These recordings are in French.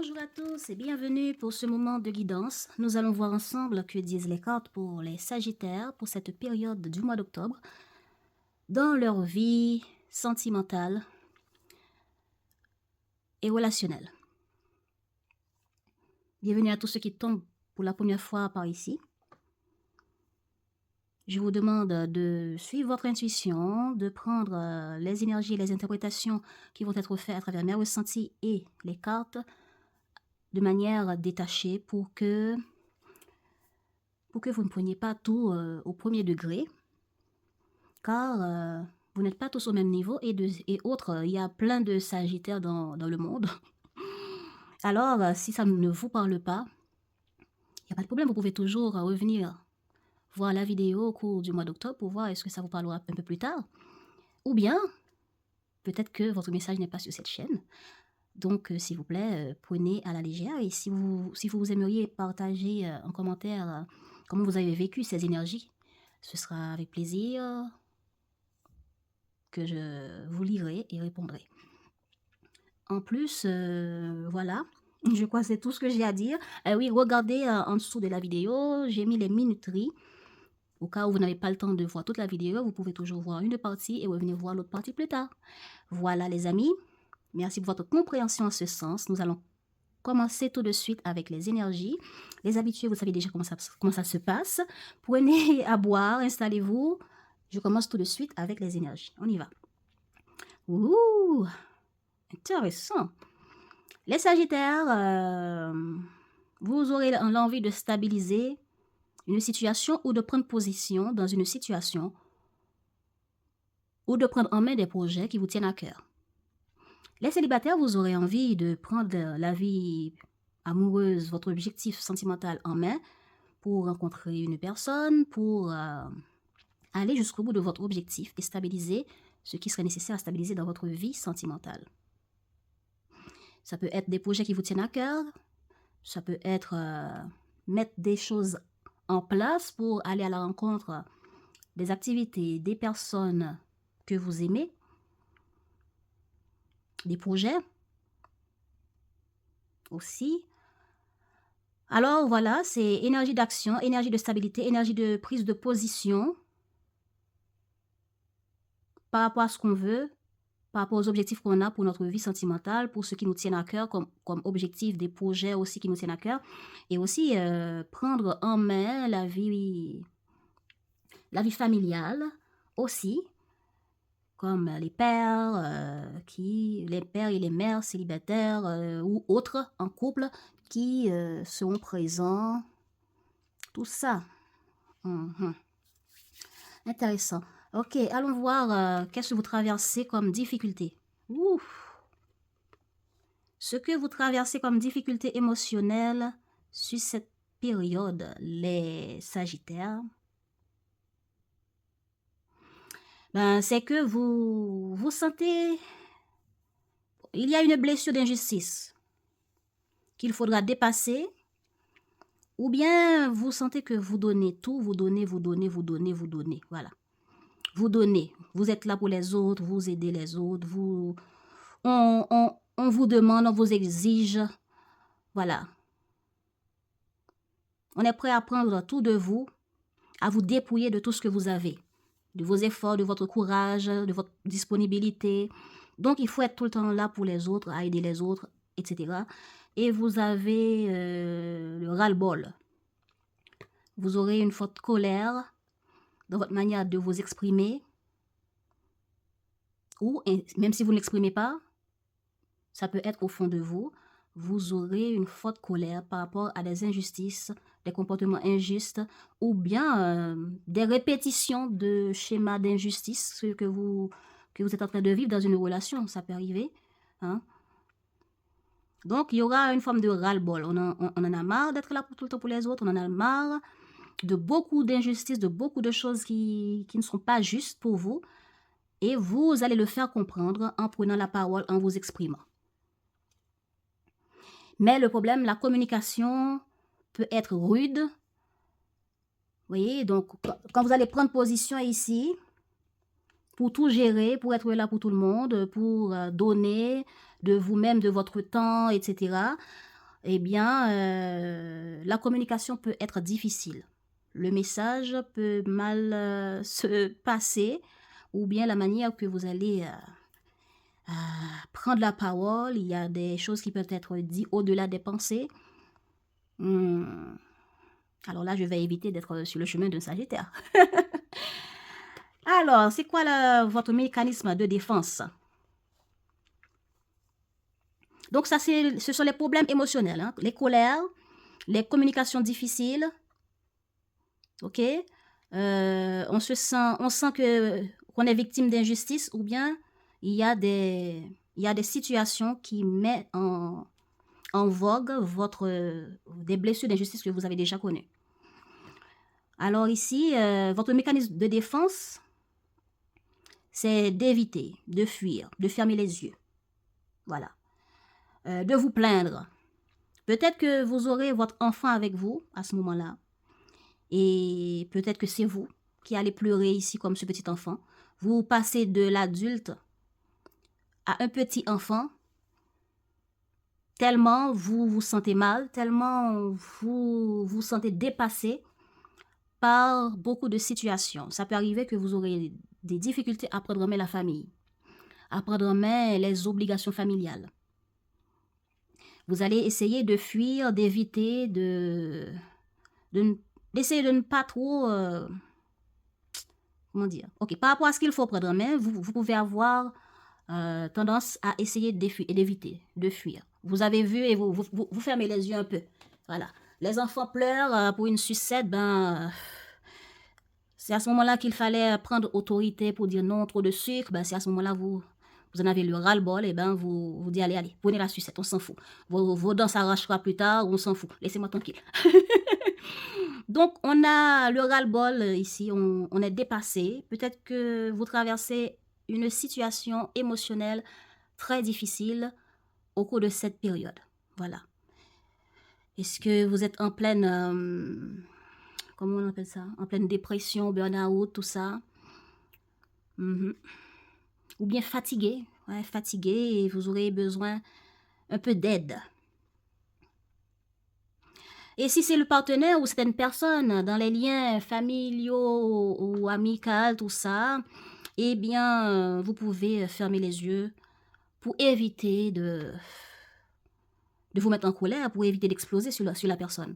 Bonjour à tous et bienvenue pour ce moment de guidance. Nous allons voir ensemble que disent les cartes pour les Sagittaires pour cette période du mois d'octobre dans leur vie sentimentale et relationnelle. Bienvenue à tous ceux qui tombent pour la première fois par ici. Je vous demande de suivre votre intuition, de prendre les énergies et les interprétations qui vont être faites à travers mes ressentis et les cartes de manière détachée pour que vous ne preniez pas tout au premier degré, car vous n'êtes pas tous au même niveau et autres, il y a plein de Sagittaires dans le monde. Alors, si ça ne vous parle pas, il n'y a pas de problème, vous pouvez toujours revenir voir la vidéo au cours du mois d'octobre pour voir est-ce que ça vous parlera un peu plus tard. Ou bien, peut-être que votre message n'est pas sur cette chaîne. Donc, s'il vous plaît, prenez à la légère. Et si vous aimeriez partager en commentaire comment vous avez vécu ces énergies, ce sera avec plaisir que je vous lirai et répondrai. En plus, voilà, je crois que c'est tout ce que j'ai à dire. Oui, regardez en dessous de la vidéo, j'ai mis les minuteries. Au cas où vous n'avez pas le temps de voir toute la vidéo, vous pouvez toujours voir une partie et revenir voir l'autre partie plus tard. Voilà les amis, merci pour votre compréhension en ce sens. Nous allons commencer tout de suite avec les énergies. Les habitués, vous savez déjà comment ça se passe. Prenez à boire, installez-vous. Je commence tout de suite avec les énergies. On y va. Ouh, intéressant. Les Sagittaires, vous aurez l'envie de stabiliser une situation ou de prendre position dans une situation ou de prendre en main des projets qui vous tiennent à cœur. Les célibataires, vous aurez envie de prendre la vie amoureuse, votre objectif sentimental en main pour rencontrer une personne, pour aller jusqu'au bout de votre objectif et stabiliser ce qui serait nécessaire à stabiliser dans votre vie sentimentale. Ça peut être des projets qui vous tiennent à cœur, ça peut être mettre des choses en place pour aller à la rencontre des activités, des personnes que vous aimez, des projets aussi. Alors voilà, c'est énergie d'action, énergie de stabilité, énergie de prise de position par rapport à ce qu'on veut, par rapport aux objectifs qu'on a pour notre vie sentimentale, pour ce qui nous tient à cœur comme objectif, des projets aussi qui nous tiennent à cœur, et aussi prendre en main la vie familiale aussi, comme les pères, les pères et les mères célibataires ou autres en couple qui seront présents, tout ça. Intéressant. Ok, allons voir qu'est-ce que vous traversez comme difficulté. Ouf. Ce que vous traversez comme difficulté émotionnelle sur cette période, les Sagittaires, c'est que vous sentez, il y a une blessure d'injustice qu'il faudra dépasser, ou bien vous sentez que vous donnez tout, vous donnez, voilà. Vous donnez, vous êtes là pour les autres, vous aidez les autres, on vous demande, on vous exige, voilà. On est prêt à prendre tout de vous, à vous dépouiller de tout ce que vous avez, de vos efforts, de votre courage, de votre disponibilité. Donc, il faut être tout le temps là pour les autres, à aider les autres, etc. Et vous avez le ras-le-bol. Vous aurez une forte colère dans votre manière de vous exprimer. Ou, même si vous ne l'exprimez pas, ça peut être au fond de vous, vous aurez une forte colère par rapport à des injustices, des comportements injustes, ou bien des répétitions de schémas d'injustice que vous êtes en train de vivre dans une relation, ça peut arriver. Hein? Donc, il y aura une forme de ras-le-bol. On en a marre d'être là tout le temps pour les autres, on en a marre de beaucoup d'injustices, de beaucoup de choses qui ne sont pas justes pour vous, et vous allez le faire comprendre en prenant la parole, en vous exprimant. Mais le problème, la communication peut être rude. Vous voyez, donc quand vous allez prendre position ici, pour tout gérer, pour être là pour tout le monde, pour donner de vous-même, de votre temps, etc., eh bien, la communication peut être difficile. Le message peut mal se passer, ou bien la manière que vous allez prendre la parole, il y a des choses qui peuvent être dites au-delà des pensées. Alors là, je vais éviter d'être sur le chemin d'un Sagittaire. Alors, c'est quoi votre mécanisme de défense? Donc ça, ce sont les problèmes émotionnels, hein, les colères, les communications difficiles, ok? On sent qu'on est victime d'injustice, ou bien il y a des situations qui mettent en vogue des blessures d'injustice que vous avez déjà connues. Alors ici, votre mécanisme de défense, c'est d'éviter, de fuir, de fermer les yeux. Voilà. De vous plaindre. Peut-être que vous aurez votre enfant avec vous à ce moment-là. Et peut-être que c'est vous qui allez pleurer ici comme ce petit enfant. Vous passez de l'adulte à un petit enfant tellement vous vous sentez mal, tellement vous vous sentez dépassé par beaucoup de situations. Ça peut arriver que vous aurez des difficultés à prendre en main la famille, à prendre en main les obligations familiales. Vous allez essayer de fuir, d'éviter, d'essayer de ne pas trop... comment dire? Ok, par rapport à ce qu'il faut prendre en main, vous pouvez avoir tendance à essayer d'éviter, de fuir. Vous avez vu et vous fermez les yeux un peu. Voilà. Les enfants pleurent pour une sucette, c'est à ce moment-là qu'il fallait prendre autorité pour dire non, trop de sucre. C'est à ce moment-là vous en avez le ras-le-bol, et vous dites allez, prenez la sucette, on s'en fout. Vos dents s'arrachera plus tard, on s'en fout. Laissez-moi tranquille. Donc, on a le ras-le-bol ici, on est dépassé. Peut-être que vous traversez une situation émotionnelle très difficile au cours de cette période. Voilà. Est-ce que vous êtes en pleine... comment on appelle ça? En pleine dépression, burn-out, tout ça? Ou bien fatigué. Ouais, fatigué, et vous aurez besoin un peu d'aide. Et si c'est le partenaire ou certaines personnes dans les liens familiaux ou amicaux, tout ça, eh bien, vous pouvez fermer les yeux pour éviter de vous mettre en colère, pour éviter d'exploser sur la personne.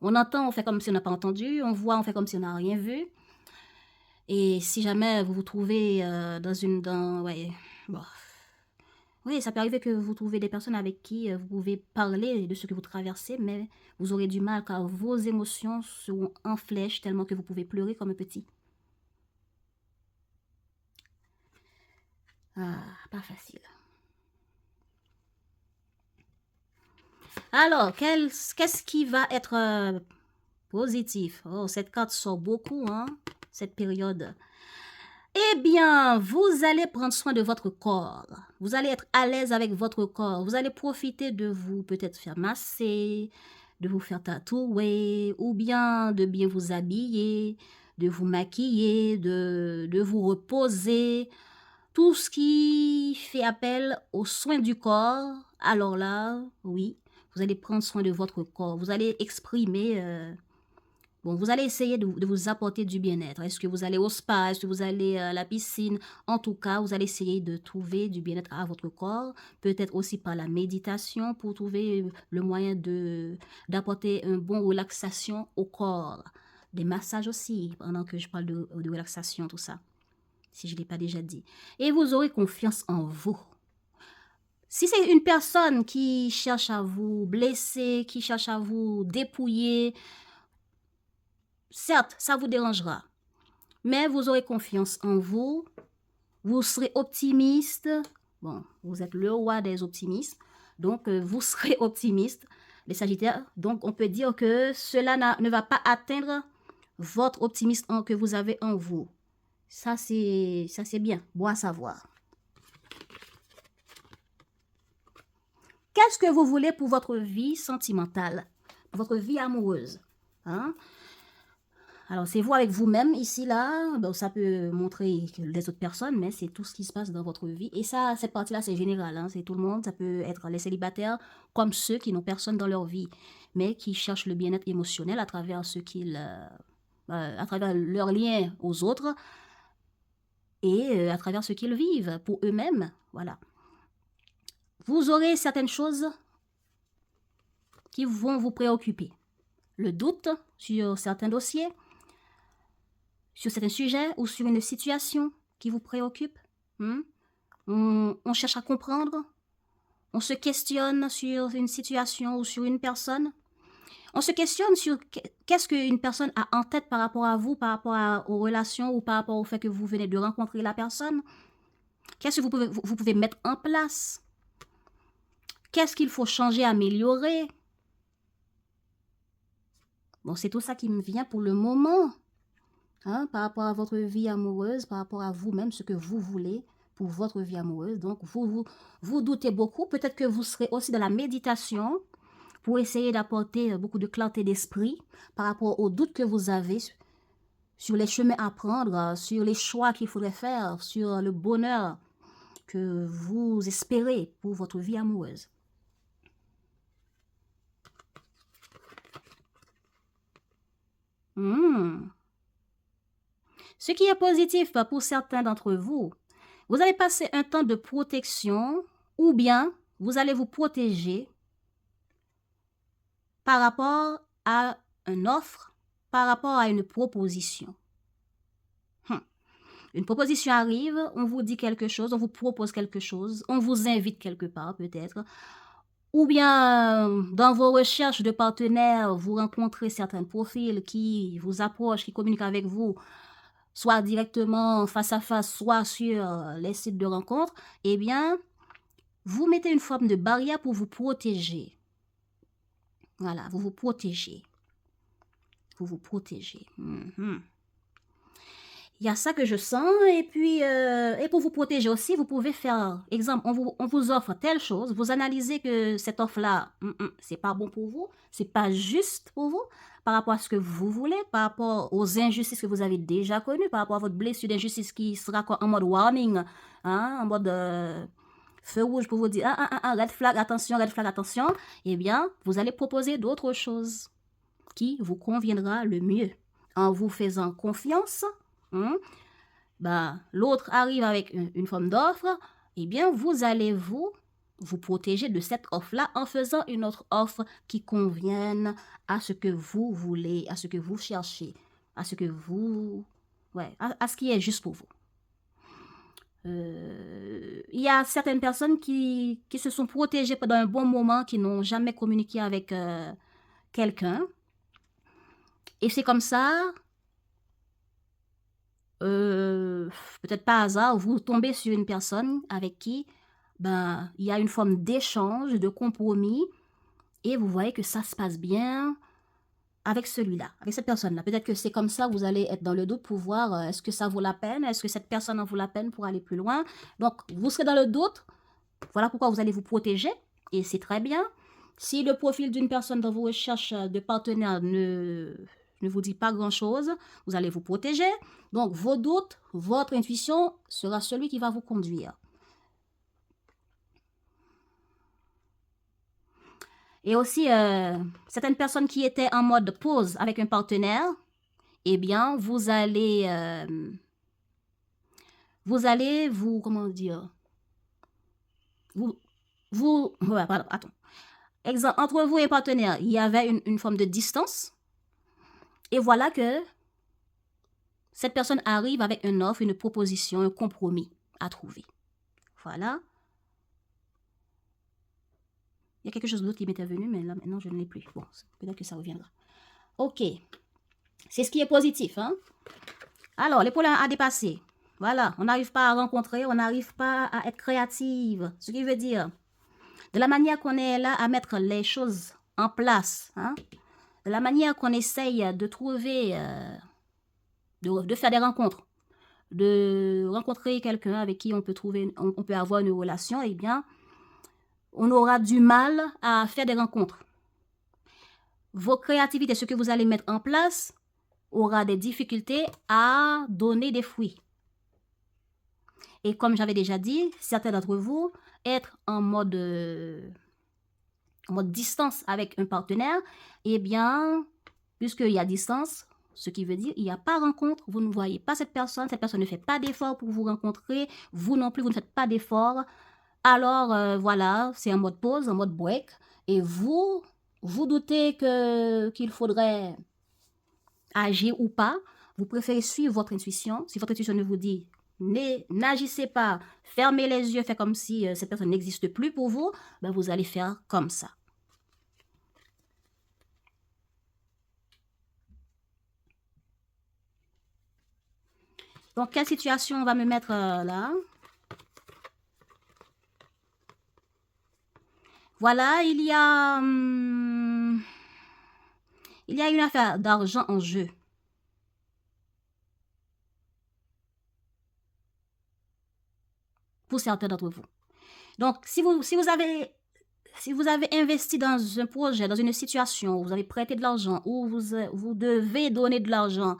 On entend, on fait comme si on n'a pas entendu, on voit, on fait comme si on n'a rien vu. Et si jamais vous vous trouvez oui, ça peut arriver que vous trouvez des personnes avec qui vous pouvez parler de ce que vous traversez, mais vous aurez du mal car vos émotions seront en flèche tellement que vous pouvez pleurer comme un petit. Ah, pas facile. Alors, qu'est-ce qui va être positif? Oh, cette carte sort beaucoup, hein, cette période. Eh bien, vous allez prendre soin de votre corps. Vous allez être à l'aise avec votre corps. Vous allez profiter de vous peut-être faire masser, de vous faire tatouer, ou bien de bien vous habiller, de vous maquiller, de vous reposer. Tout ce qui fait appel aux soins du corps, alors là, oui, vous allez prendre soin de votre corps. Vous allez exprimer... vous allez essayer de vous apporter du bien-être. Est-ce que vous allez au spa? Est-ce que vous allez à la piscine? En tout cas, vous allez essayer de trouver du bien-être à votre corps. Peut-être aussi par la méditation pour trouver le moyen d'apporter une bonne relaxation au corps. Des massages aussi, pendant que je parle de relaxation, tout ça. Si je ne l'ai pas déjà dit. Et vous aurez confiance en vous. Si c'est une personne qui cherche à vous blesser, qui cherche à vous dépouiller, certes, ça vous dérangera, mais vous aurez confiance en vous, vous serez optimiste. Bon, vous êtes le roi des optimistes, donc vous serez optimiste, les Sagittaires. Donc, on peut dire que cela ne va pas atteindre votre optimisme que vous avez en vous. Ça, c'est bien, bon à savoir. Qu'est-ce que vous voulez pour votre vie sentimentale, pour votre vie amoureuse, hein? Alors, c'est vous avec vous-même ici, là. Bon, ça peut montrer les autres personnes, mais c'est tout ce qui se passe dans votre vie. Et ça, cette partie-là, c'est général, hein, c'est tout le monde. Ça peut être les célibataires comme ceux qui n'ont personne dans leur vie, mais qui cherchent le bien-être émotionnel à travers à travers leur lien aux autres et à travers ce qu'ils vivent pour eux-mêmes. Voilà. Vous aurez certaines choses qui vont vous préoccuper. Le doute sur certains dossiers, sur certains sujets ou sur une situation qui vous préoccupe. On cherche à comprendre, on se questionne sur une situation ou sur une personne. On se questionne sur qu'est-ce qu'une personne a en tête par rapport à vous, par rapport aux relations ou par rapport au fait que vous venez de rencontrer la personne. Qu'est-ce que vous pouvez mettre en place? Qu'est-ce qu'il faut changer, améliorer? Bon, c'est tout ça qui me vient pour le moment. Hein, par rapport à votre vie amoureuse, par rapport à vous-même, ce que vous voulez pour votre vie amoureuse. Donc, vous doutez beaucoup. Peut-être que vous serez aussi dans la méditation pour essayer d'apporter beaucoup de clarté d'esprit par rapport aux doutes que vous avez sur les chemins à prendre, sur les choix qu'il faudrait faire, sur le bonheur que vous espérez pour votre vie amoureuse. Ce qui est positif pour certains d'entre vous, vous allez passer un temps de protection ou bien vous allez vous protéger par rapport à une offre, par rapport à une proposition. Une proposition arrive, on vous dit quelque chose, on vous propose quelque chose, on vous invite quelque part peut-être. Ou bien, dans vos recherches de partenaires, vous rencontrez certains profils qui vous approchent, qui communiquent avec vous, soit directement face à face, soit sur les sites de rencontres, eh bien, vous mettez une forme de barrière pour vous protéger. Voilà, vous vous protégez. Vous vous protégez. Il y a ça que je sens. Et puis, et pour vous protéger aussi, vous pouvez faire, exemple, on vous offre telle chose, vous analysez que cette offre-là, c'est pas bon pour vous, c'est pas juste pour vous, par rapport à ce que vous voulez, par rapport aux injustices que vous avez déjà connues, par rapport à votre blessure d'injustice qui sera en mode warning, hein, en mode feu rouge pour vous dire, red flag, attention, eh bien, vous allez proposer d'autres choses qui vous conviendra le mieux. En vous faisant confiance, l'autre arrive avec une forme d'offre, eh bien, vous allez vous protéger de cette offre-là en faisant une autre offre qui convienne à ce que vous voulez, à ce que vous cherchez, à ce que vous... à ce qui est juste pour vous. Il y a certaines personnes qui se sont protégées pendant un bon moment, qui n'ont jamais communiqué avec quelqu'un. Et c'est comme ça, peut-être par hasard, vous tombez sur une personne avec qui il y a une forme d'échange, de compromis, et vous voyez que ça se passe bien avec celui-là, avec cette personne-là. Peut-être que c'est comme ça, vous allez être dans le doute pour voir est-ce que ça vaut la peine, est-ce que cette personne en vaut la peine pour aller plus loin. Donc, vous serez dans le doute. Voilà pourquoi vous allez vous protéger, et c'est très bien. Si le profil d'une personne dans vos recherches de partenaire ne vous dit pas grand-chose, vous allez vous protéger. Donc, vos doutes, votre intuition sera celui qui va vous conduire. Et aussi, certaines personnes qui étaient en mode pause avec un partenaire, eh bien, vous allez comment dire, attends. Exemple, entre vous et partenaire, il y avait une forme de distance. Et voilà que cette personne arrive avec une offre, une proposition, un compromis à trouver. Voilà. Il y a quelque chose d'autre qui m'était venu, mais là, maintenant, je ne l'ai plus. Bon, peut-être que ça reviendra. Ok. C'est ce qui est positif, hein. Alors, les problèmes à dépasser. Voilà, on n'arrive pas à rencontrer, on n'arrive pas à être créative. Ce qui veut dire, de la manière qu'on est là à mettre les choses en place, hein, de la manière qu'on essaye de trouver, de faire des rencontres, de rencontrer quelqu'un avec qui on peut avoir une relation, eh bien, on aura du mal à faire des rencontres. Vos créativités, ce que vous allez mettre en place, aura des difficultés à donner des fruits. Et comme j'avais déjà dit, certains d'entre vous, être en mode distance avec un partenaire, eh bien, puisqu'il y a distance, ce qui veut dire il n'y a pas rencontre, vous ne voyez pas cette personne ne fait pas d'effort pour vous rencontrer, vous non plus, vous ne faites pas d'effort. Alors, voilà, c'est en mode pause, en mode break, et vous doutez qu'il faudrait agir ou pas, vous préférez suivre votre intuition. Si votre intuition ne vous dit n'agissez pas, fermez les yeux, faites comme si cette personne n'existe plus pour vous, ben vous allez faire comme ça. Donc, quelle situation on va me mettre là? Voilà, il y a une affaire d'argent en jeu. Pour certains d'entre vous. Donc, si vous avez investi dans un projet, dans une situation où vous avez prêté de l'argent, où vous devez donner de l'argent,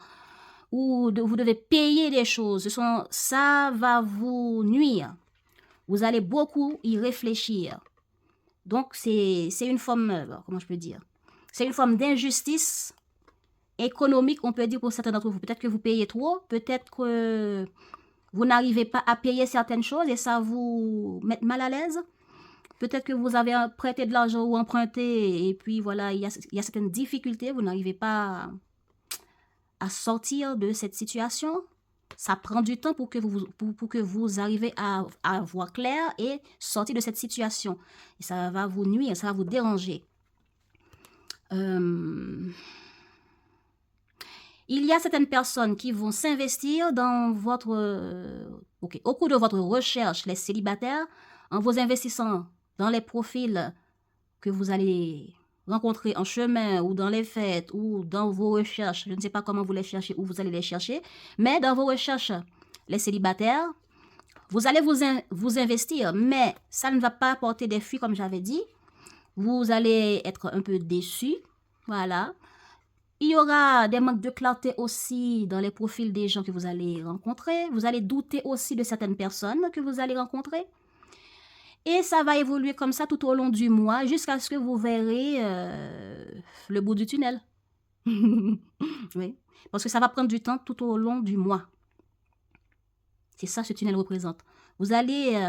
ou vous devez payer des choses, ça va vous nuire. Vous allez beaucoup y réfléchir. Donc, c'est une forme, comment je peux dire? C'est une forme d'injustice économique, on peut dire, pour certains d'entre vous. Peut-être que vous payez trop, peut-être que vous n'arrivez pas à payer certaines choses et ça vous met mal à l'aise. Peut-être que vous avez prêté de l'argent ou emprunté et puis voilà, il y a certaines difficultés, vous n'arrivez pas à sortir de cette situation. Ça prend du temps pour que vous arrivez à voir clair et sortir de cette situation. Et ça va vous nuire, ça va vous déranger. Il y a certaines personnes qui vont s'investir dans au cours de votre recherche, les célibataires, en vous investissant dans les profils que vous allez rencontrer en chemin ou dans les fêtes ou dans vos recherches. Je ne sais pas comment vous les cherchez ou vous allez les chercher, mais dans vos recherches, les célibataires, vous allez vous investir, mais ça ne va pas apporter des fruits comme j'avais dit. Vous allez être un peu déçus, voilà. Il y aura des manques de clarté aussi dans les profils des gens que vous allez rencontrer. Vous allez douter aussi de certaines personnes que vous allez rencontrer. Et ça va évoluer comme ça tout au long du mois jusqu'à ce que vous verrez le bout du tunnel. Oui, parce que ça va prendre du temps tout au long du mois. C'est ça ce tunnel représente. Vous allez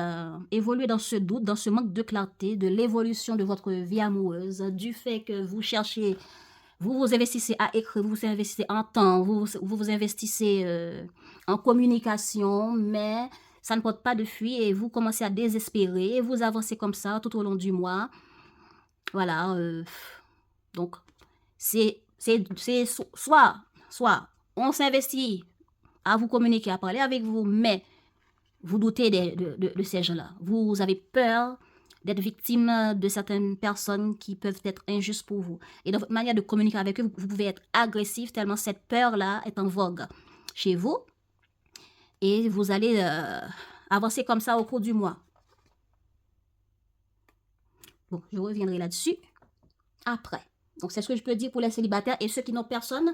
évoluer dans ce doute, dans ce manque de clarté, de l'évolution de votre vie amoureuse, du fait que vous cherchez, vous vous investissez à écrire, vous vous investissez en temps, vous vous investissez en communication, mais ça ne porte pas de fruits et vous commencez à désespérer et vous avancez comme ça tout au long du mois. Voilà. Donc, c'est soit on s'investit à vous communiquer, à parler avec vous, mais vous doutez de ces gens-là. Vous avez peur d'être victime de certaines personnes qui peuvent être injustes pour vous. Et dans votre manière de communiquer avec eux, vous pouvez être agressif tellement cette peur-là est en vogue chez vous. Et vous allez avancer comme ça au cours du mois. Bon, je reviendrai là-dessus après. Donc, c'est ce que je peux dire pour les célibataires et ceux qui n'ont personne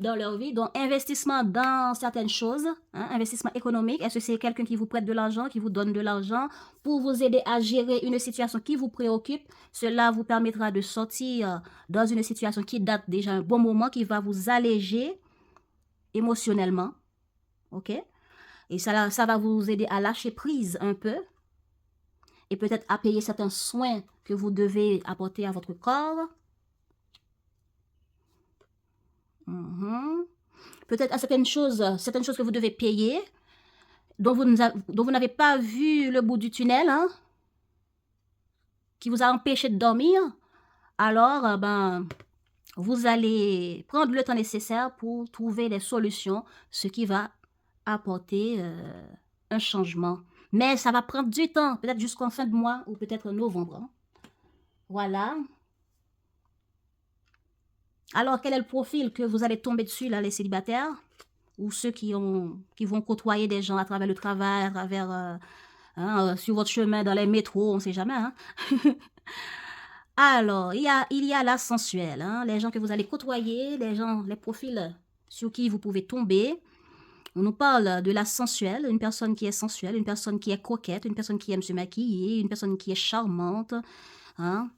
dans leur vie. Donc, investissement dans certaines choses, investissement économique. Est-ce que c'est quelqu'un qui vous prête de l'argent, qui vous donne de l'argent pour vous aider à gérer une situation qui vous préoccupe? Cela vous permettra de sortir dans une situation qui date déjà un bon moment, qui va vous alléger émotionnellement. OK? Et ça va vous aider à lâcher prise un peu et peut-être à payer certains soins que vous devez apporter à votre corps. Peut-être à certaines choses que vous devez payer, dont vous n'avez pas vu le bout du tunnel, qui vous a empêché de dormir. Alors, vous allez prendre le temps nécessaire pour trouver des solutions, ce qui va apporter un changement. Mais ça va prendre du temps, peut-être jusqu'en fin de mois ou peut-être novembre. Voilà. Alors, quel est le profil que vous allez tomber dessus, là, les célibataires? Ou ceux qui vont côtoyer des gens à travers le travail, à travers, sur votre chemin, dans les métros, on ne sait jamais. Alors, il y a la sensuelle, les gens que vous allez côtoyer, les profils sur qui vous pouvez tomber. On nous parle de la sensuelle, une personne qui est sensuelle, une personne qui est coquette, une personne qui aime se maquiller, une personne qui est charmante. Hein?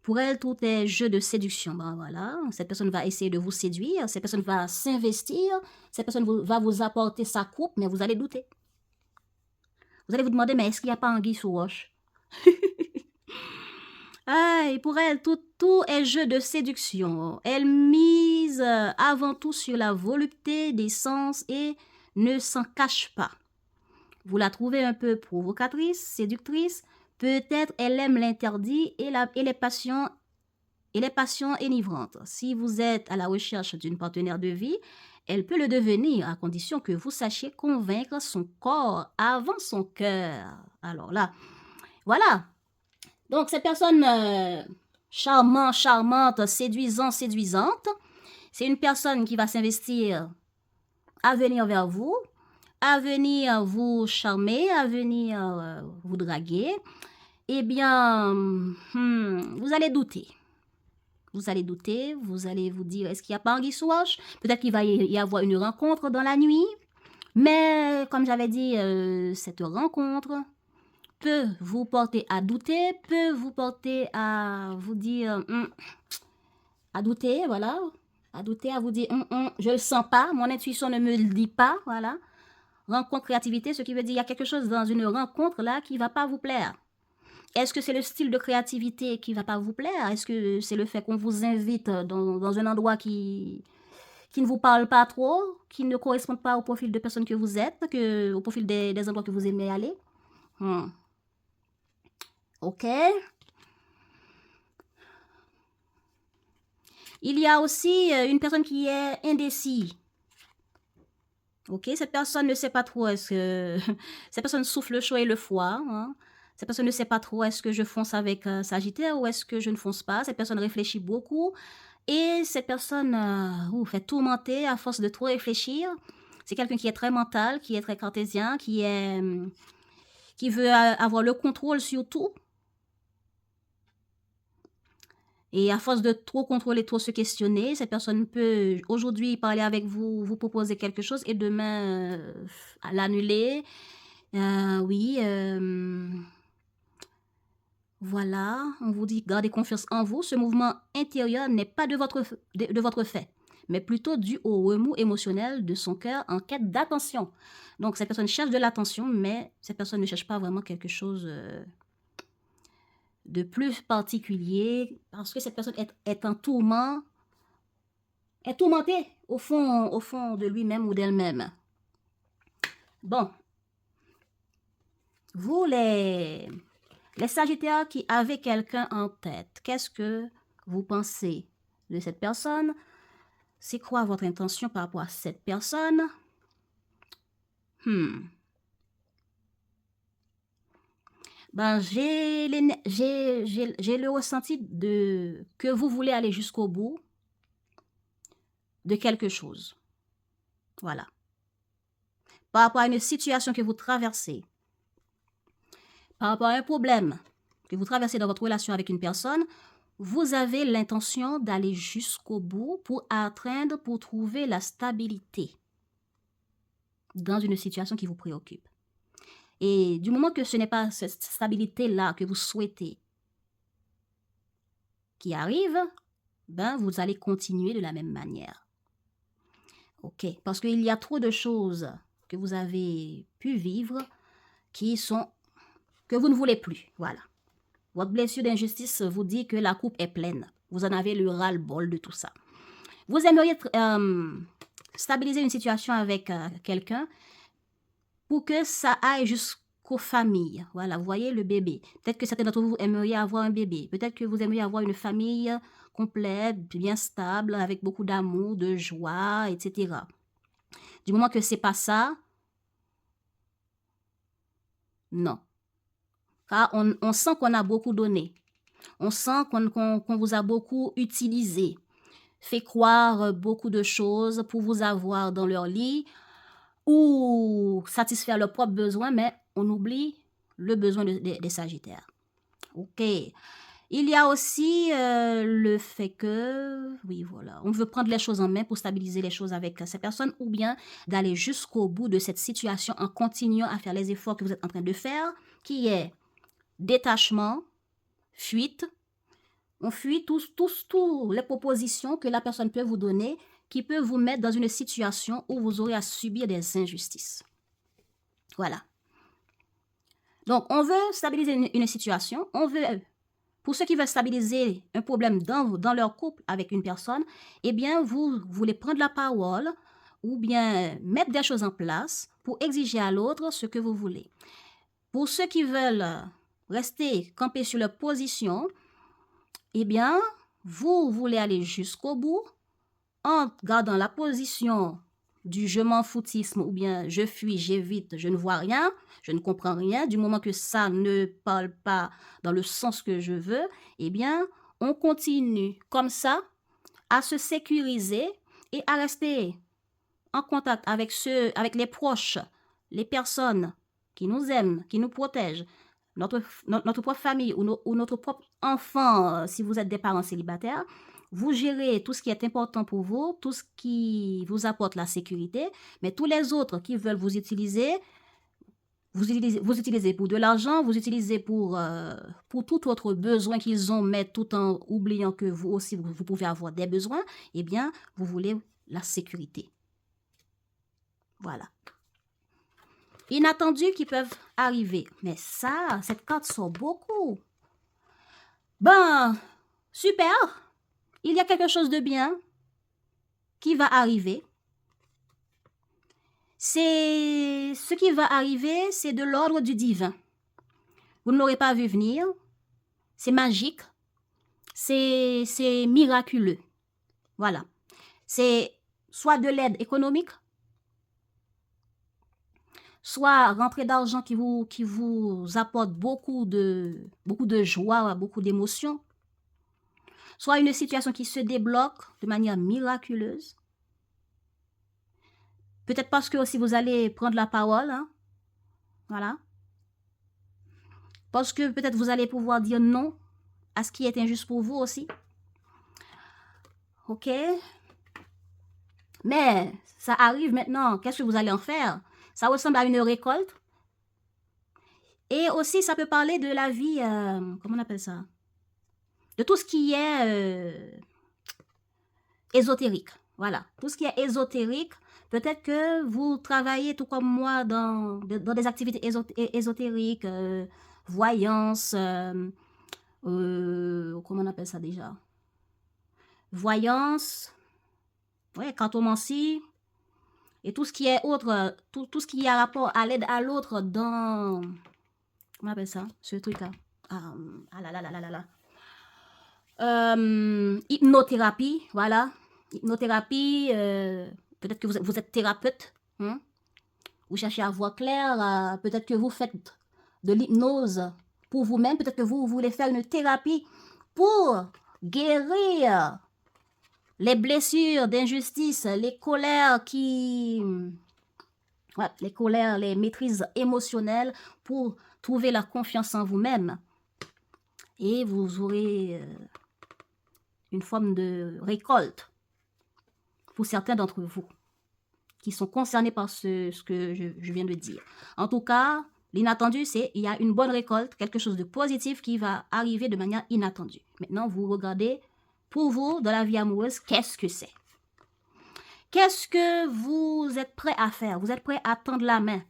Pour elle, tout est jeu de séduction. Ben voilà, cette personne va essayer de vous séduire, cette personne va s'investir, cette personne va vous apporter sa coupe, mais vous allez douter. Vous allez vous demander, mais est-ce qu'il n'y a pas anguille sous roche? Ah, et pour elle, tout est jeu de séduction. Elle mise avant tout sur la volupté des sens et ne s'en cache pas. Vous la trouvez un peu provocatrice, séductrice. Peut-être elle aime l'interdit et les passions enivrantes. Si vous êtes à la recherche d'une partenaire de vie, elle peut le devenir à condition que vous sachiez convaincre son corps avant son cœur. Alors là, voilà. Donc, cette personne charmante, séduisante, c'est une personne qui va s'investir à venir vers vous, à venir vous charmer, à venir vous draguer. Eh bien, vous allez douter. Vous allez douter, vous allez vous dire, est-ce qu'il n'y a pas anguille sous roche? Peut-être qu'il va y avoir une rencontre dans la nuit. Mais, comme j'avais dit, cette rencontre peut vous porter à douter, peut vous porter à vous dire, à douter, voilà, à douter, à vous dire, je le sens pas, mon intuition ne me le dit pas, voilà. Rencontre, créativité, ce qui veut dire, il y a quelque chose dans une rencontre là qui va pas vous plaire. Est-ce que c'est le style de créativité qui va pas vous plaire? Est-ce que c'est le fait qu'on vous invite dans un endroit qui ne vous parle pas trop, qui ne correspond pas au profil de personne que vous êtes, au profil des endroits que vous aimez aller? Ok. Il y a aussi une personne qui est indécise. Ok, cette personne ne sait pas trop est-ce que... cette personne souffle le chaud et le froid. Hein. Cette personne ne sait pas trop est-ce que je fonce avec Sagittaire ou est-ce que je ne fonce pas. Cette personne réfléchit beaucoup. Et cette personne fait tourmenter à force de trop réfléchir. C'est quelqu'un qui est très mental, qui est très cartésien, qui veut avoir le contrôle sur tout. Et à force de trop contrôler, trop se questionner, cette personne peut aujourd'hui parler avec vous, vous proposer quelque chose et demain l'annuler. Oui, voilà, on vous dit gardez confiance en vous. Ce mouvement intérieur n'est pas de votre fait, mais plutôt dû au remous émotionnel de son cœur en quête d'attention. Donc cette personne cherche de l'attention, mais cette personne ne cherche pas vraiment quelque chose de plus particulier, parce que cette personne est en tourment, est tourmentée au fond de lui-même ou d'elle-même. Bon, vous les Sagittaires qui avez quelqu'un en tête, qu'est-ce que vous pensez de cette personne? C'est quoi votre intention par rapport à cette personne? Ben, j'ai le ressenti que vous voulez aller jusqu'au bout de quelque chose. Voilà. Par rapport à une situation que vous traversez, par rapport à un problème que vous traversez dans votre relation avec une personne, vous avez l'intention d'aller jusqu'au bout pour atteindre, pour trouver la stabilité dans une situation qui vous préoccupe. Et du moment que ce n'est pas cette stabilité-là que vous souhaitez qui arrive, ben vous allez continuer de la même manière. Ok, parce qu'il y a trop de choses que vous avez pu vivre que vous ne voulez plus. Voilà. Votre blessure d'injustice vous dit que la coupe est pleine. Vous en avez le ras-le-bol de tout ça. Vous aimeriez stabiliser une situation avec quelqu'un pour que ça aille jusqu'aux familles. Voilà, vous voyez le bébé. Peut-être que certains d'entre vous aimeriez avoir un bébé. Peut-être que vous aimeriez avoir une famille complète, bien stable, avec beaucoup d'amour, de joie, etc. Du moment que c'est pas ça, non. Car on sent qu'on a beaucoup donné. On sent qu'on vous a beaucoup utilisé, fait croire beaucoup de choses pour vous avoir dans leur lit ou satisfaire leurs propres besoins, mais on oublie le besoin des Sagittaires. Ok. Il y a aussi le fait que, oui, voilà, on veut prendre les choses en main pour stabiliser les choses avec ces personnes ou bien d'aller jusqu'au bout de cette situation en continuant à faire les efforts que vous êtes en train de faire, qui est détachement, fuite. On fuit tous les propositions que la personne peut vous donner qui peut vous mettre dans une situation où vous aurez à subir des injustices. Voilà. Donc, on veut stabiliser une situation, on veut, pour ceux qui veulent stabiliser un problème dans leur couple avec une personne, eh bien, vous voulez prendre la parole ou bien mettre des choses en place pour exiger à l'autre ce que vous voulez. Pour ceux qui veulent rester campés sur leur position, eh bien, vous voulez aller jusqu'au bout en gardant la position du je m'en foutisme ou bien je fuis, j'évite, je ne vois rien, je ne comprends rien, du moment que ça ne parle pas dans le sens que je veux, eh bien, on continue comme ça à se sécuriser et à rester en contact avec avec les proches, les personnes qui nous aiment, qui nous protègent, notre propre famille ou notre propre enfant, si vous êtes des parents célibataires. Vous gérez tout ce qui est important pour vous, tout ce qui vous apporte la sécurité, mais tous les autres qui veulent vous utilisez pour de l'argent, vous utilisez pour tout autre besoin qu'ils ont, mais tout en oubliant que vous aussi, vous pouvez avoir des besoins, eh bien, vous voulez la sécurité. Voilà. Inattendus qui peuvent arriver. Mais ça, cette carte sort beaucoup. Ben, super. Il y a quelque chose de bien qui va arriver. Ce qui va arriver, c'est de l'ordre du divin. Vous ne l'aurez pas vu venir. C'est magique. C'est miraculeux. Voilà. C'est soit de l'aide économique, soit rentrée d'argent qui vous apporte beaucoup de joie, beaucoup d'émotions, soit une situation qui se débloque de manière miraculeuse. Peut-être parce que aussi vous allez prendre la parole, hein? Voilà. Parce que peut-être vous allez pouvoir dire non à ce qui est injuste pour vous aussi. Ok? Mais ça arrive maintenant, qu'est-ce que vous allez en faire? Ça ressemble à une récolte. Et aussi, ça peut parler de la vie, comment on appelle ça? De tout ce qui est ésotérique. Voilà, tout ce qui est ésotérique. Peut-être que vous travaillez tout comme moi dans des activités ésotériques, voyance, comment on appelle ça déjà? Voyance, ouais, cartomancie, et tout ce qui est autre, tout ce qui a rapport à l'aide à l'autre dans, comment on appelle ça, ce truc-là? Ah là là là là là là. Hypnothérapie, voilà. Hypnothérapie, peut-être que vous êtes thérapeute, hein? Vous cherchez à voir clair, peut-être que vous faites de l'hypnose pour vous-même, peut-être que vous voulez faire une thérapie pour guérir les blessures d'injustice, les colères les colères, les maîtrises émotionnelles pour trouver la confiance en vous-même. Et vous aurez une forme de récolte pour certains d'entre vous qui sont concernés par ce que je viens de dire. En tout cas, l'inattendu, c'est il y a une bonne récolte, quelque chose de positif qui va arriver de manière inattendue. Maintenant, vous regardez, pour vous, dans la vie amoureuse, qu'est-ce que c'est? Qu'est-ce que vous êtes prêt à faire? Vous êtes prêt à tendre la main?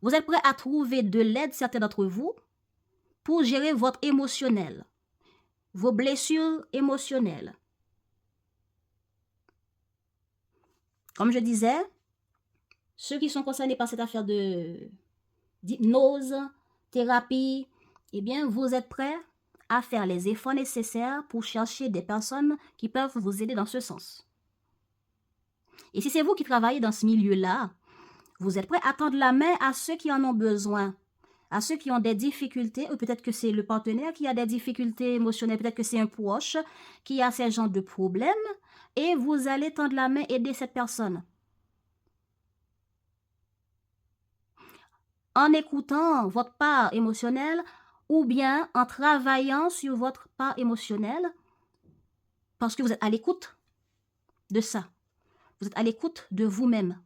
Vous êtes prêt à trouver de l'aide, certains d'entre vous, pour gérer votre émotionnel, vos blessures émotionnelles. Comme je disais, ceux qui sont concernés par cette affaire d'hypnose, thérapie, eh bien, vous êtes prêts à faire les efforts nécessaires pour chercher des personnes qui peuvent vous aider dans ce sens. Et si c'est vous qui travaillez dans ce milieu-là, vous êtes prêts à tendre la main à ceux qui en ont besoin, à ceux qui ont des difficultés, ou peut-être que c'est le partenaire qui a des difficultés émotionnelles, peut-être que c'est un proche qui a ce genre de problème, et vous allez tendre la main, aider cette personne. En écoutant votre part émotionnelle, ou bien en travaillant sur votre part émotionnelle, parce que vous êtes à l'écoute de ça. Vous êtes à l'écoute de vous-même.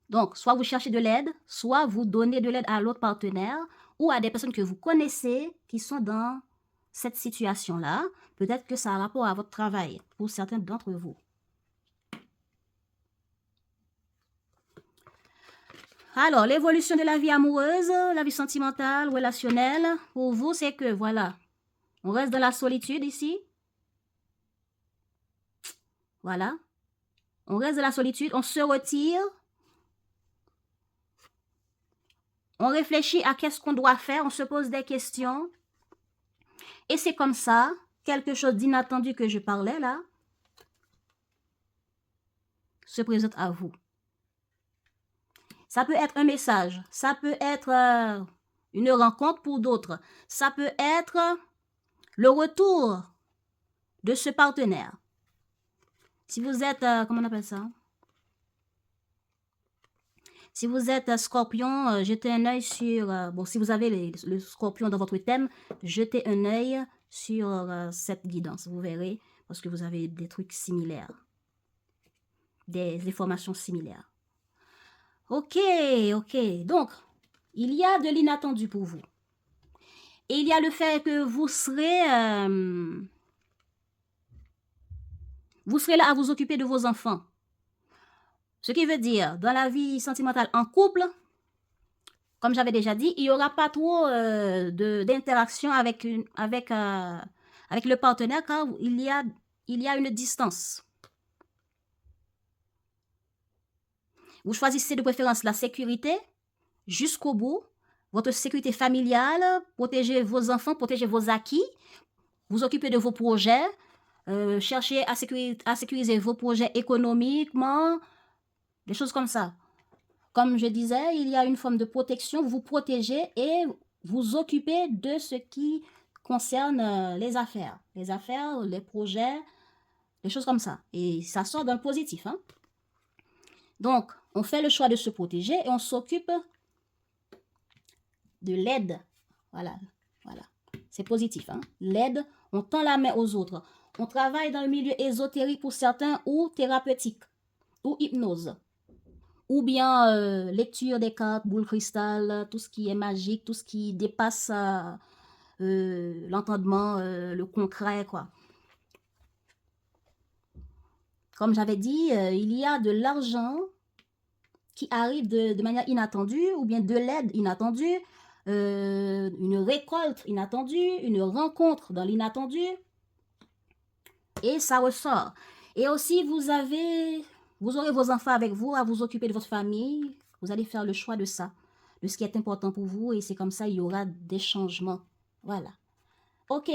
Donc, soit vous cherchez de l'aide, soit vous donnez de l'aide à l'autre partenaire ou à des personnes que vous connaissez qui sont dans cette situation-là. Peut-être que ça a rapport à votre travail pour certains d'entre vous. Alors, l'évolution de la vie amoureuse, la vie sentimentale, relationnelle, pour vous, c'est que, voilà, on reste dans la solitude ici. Voilà. On reste dans la solitude, on se retire. On réfléchit à qu'est-ce qu'on doit faire, on se pose des questions. Et c'est comme ça, quelque chose d'inattendu que je parlais là, se présente à vous. Ça peut être un message, ça peut être une rencontre pour d'autres, ça peut être le retour de ce partenaire. Si vous êtes, comment on appelle ça? Si vous êtes scorpion, jetez un œil sur, bon, si vous avez le scorpion dans votre thème, jetez un œil sur cette guidance, vous verrez, parce que vous avez des trucs similaires, des informations similaires. Ok, donc, il y a de l'inattendu pour vous. Et il y a le fait que vous serez là à vous occuper de vos enfants. Ce qui veut dire, dans la vie sentimentale en couple, comme j'avais déjà dit, il n'y aura pas trop d'interaction avec le partenaire car il y a une distance. Vous choisissez de préférence la sécurité jusqu'au bout, votre sécurité familiale, protéger vos enfants, protéger vos acquis, vous occuper de vos projets, chercher à sécuriser vos projets économiquement, des choses comme ça. Comme je disais, il y a une forme de protection, vous protégez et vous occupez de ce qui concerne les affaires, les projets, des choses comme ça. Et ça sort dans le positif. Hein? Donc, on fait le choix de se protéger et on s'occupe de l'aide. Voilà. C'est positif. Hein? L'aide, on tend la main aux autres. On travaille dans le milieu ésotérique pour certains ou thérapeutique ou hypnose. Ou bien lecture des cartes, boule cristal, tout ce qui est magique, tout ce qui dépasse l'entendement, le concret, quoi. Comme j'avais dit, il y a de l'argent qui arrive de manière inattendue, ou bien de l'aide inattendue, une récolte inattendue, une rencontre dans l'inattendu, et ça ressort. Et aussi, vous aurez vos enfants avec vous, à vous occuper de votre famille. Vous allez faire le choix de ça, de ce qui est important pour vous. Et c'est comme ça, il y aura des changements. Voilà. Ok.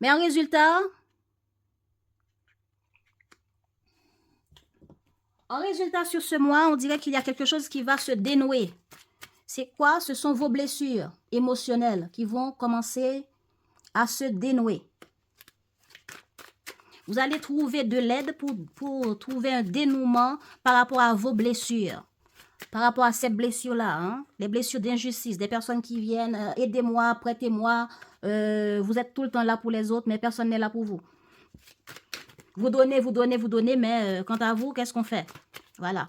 Mais en résultat, sur ce mois, on dirait qu'il y a quelque chose qui va se dénouer. C'est quoi? Ce sont vos blessures émotionnelles qui vont commencer à se dénouer. Vous allez trouver de l'aide pour trouver un dénouement par rapport à vos blessures. Par rapport à ces blessures-là, hein? Les blessures d'injustice, des personnes qui viennent, aidez-moi, prêtez-moi, vous êtes tout le temps là pour les autres, mais personne n'est là pour vous. Vous donnez, mais quant à vous, qu'est-ce qu'on fait? Voilà.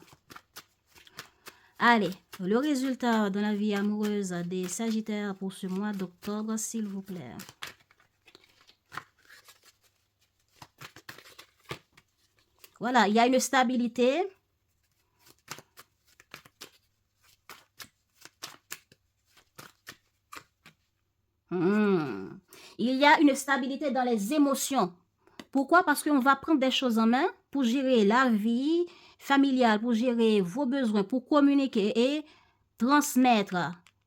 Allez, le résultat de la vie amoureuse des Sagittaires pour ce mois d'octobre, s'il vous plaît. Voilà, il y a une stabilité. Il y a une stabilité dans les émotions. Pourquoi? Parce qu'on va prendre des choses en main pour gérer la vie familiale, pour gérer vos besoins, pour communiquer et transmettre,